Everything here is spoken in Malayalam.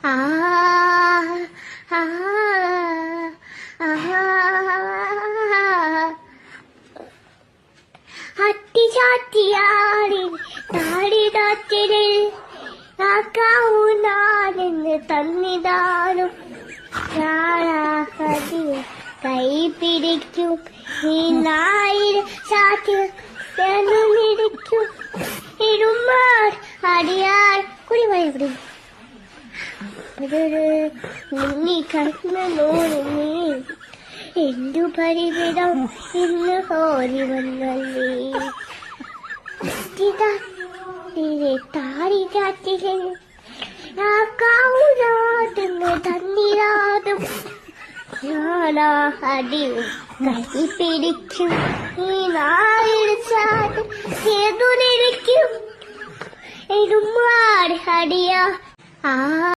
ആ ആ അട്ടിചാറ്റിയാടി താടിടാറ്റിനിൽ കാക്കാവൂനാരെന്ന് തന്നിതാനും കൈ പിടിക്കും ഈ നായിരം ചാറ്റ് മിടിക്കും ഇടുമാർ അടിയാർ കുടിമഴ എവിടെ മുങ്ങി കടന്ന നോരുന്നേ എന്തു പരിമിതം ഇന്ന് ഹോരി വന്നല്ലേ താടി കാറ്റിലെ കാവൂരാതെന്ന് തന്നിരാതും ഞാനാ അടിയും കൈ പിടിക്കും ഈ നായിരച്ചാട്ട് ചേർന്നു നിൽക്കും എരുമാട് അടിയ ആ